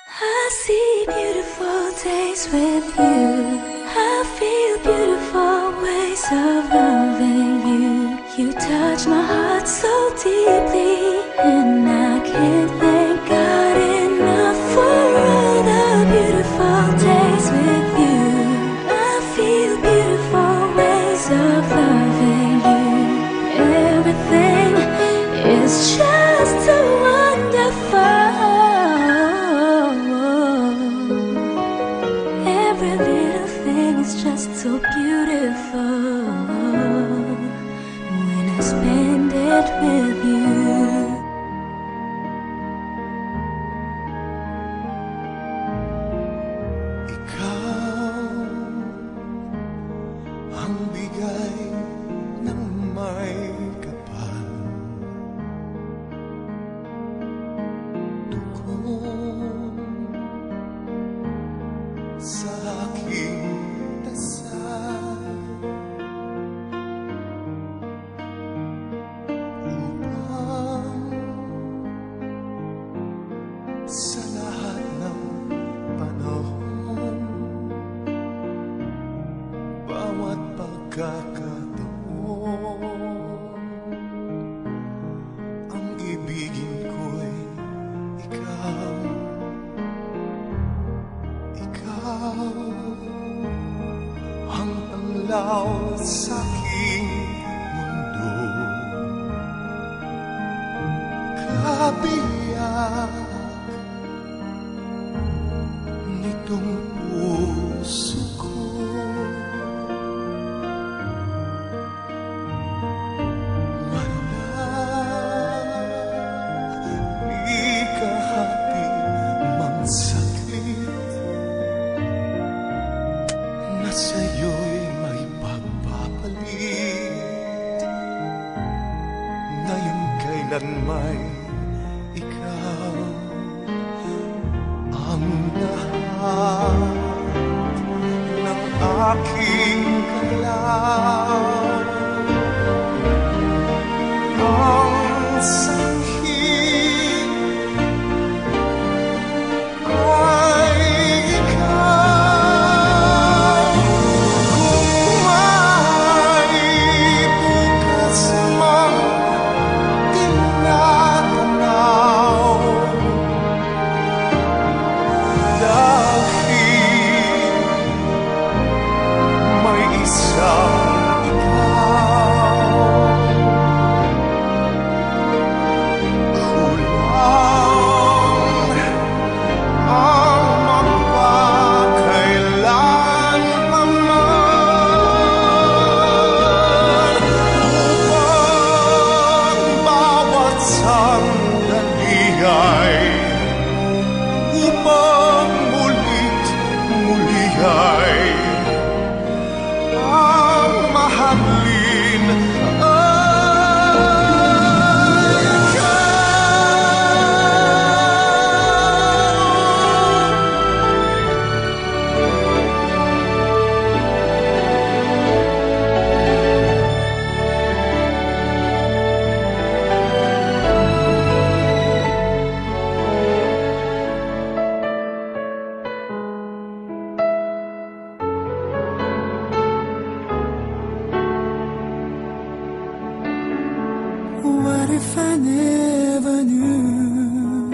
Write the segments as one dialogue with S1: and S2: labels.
S1: I see beautiful days with you. I feel beautiful ways of loving you. You touch my heart so deeply, and I can't thank God enough for all the beautiful days with you. I feel beautiful ways of loving you. Everything is just so wonderful. Every little thing is just so beautiful when I spend it with you.
S2: Ikaw ang bigay ng may kapal, tugon sa aking dasal, upang sa lahat ng panahon, bawat pagkakataon, ang ibigin ko'y ikaw. Ikaw ang tanglaw sa aking mundo, kabiyak nitong puso ko. Wala ni kahati mang sakit na sa'yo'y may pagpapalit. Ngayon kailan may ikaw ang lahat ng aking galaw. Ang sanhi ay ikaw. Kung may bukas mang tinatanaw, dahil may isang upang mulit muli ay ang mahalin ay
S3: What if I never knew?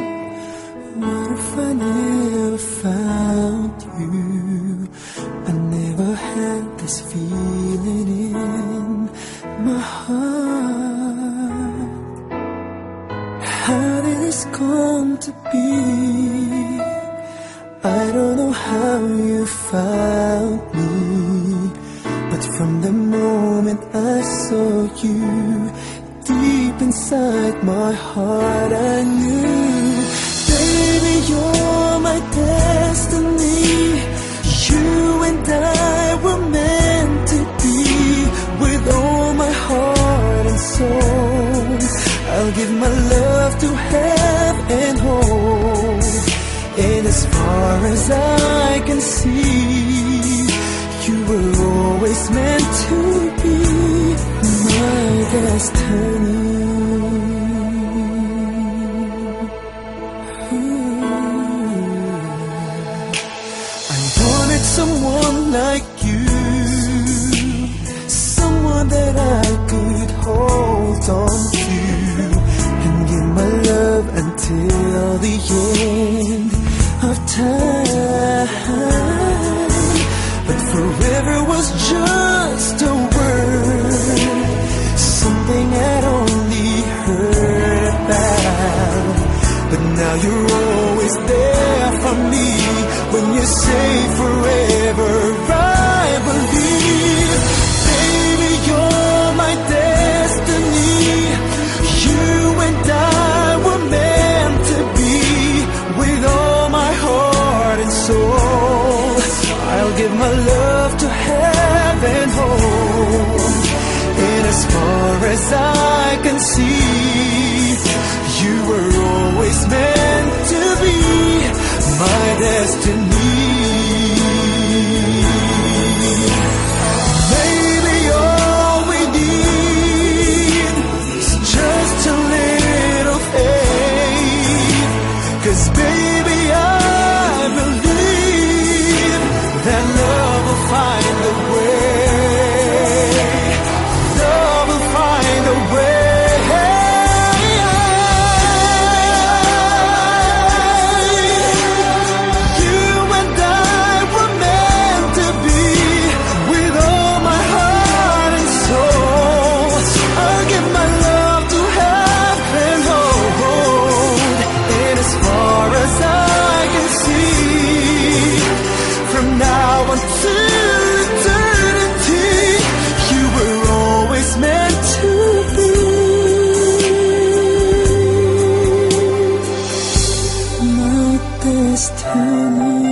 S3: What if I never found you? I never had this feeling in my heart. How did this come to be? I don't know how you found me, but from the moment I saw you, deep inside my heart I knew, baby, you're my destiny. You and I were meant to be. With all my heart and soul, I'll give my love to have and hold. And as far as I can see, you were always meant to be my destiny. someone like you, someone that I could hold on to and give my love until the end of time. But forever was just a word, something I'd only heard about. But now you're always there for me. When you say forever, I believe. Baby, you're my destiny. You and I were meant to be. With all my heart and soul, I'll give my love to heaven home. And as far as I can see, you were always meant to be my destiny. Maybe all we need is just a little faith. 'Cause baby, I believe that love will find a way. Love will find a way.
S1: Destiny.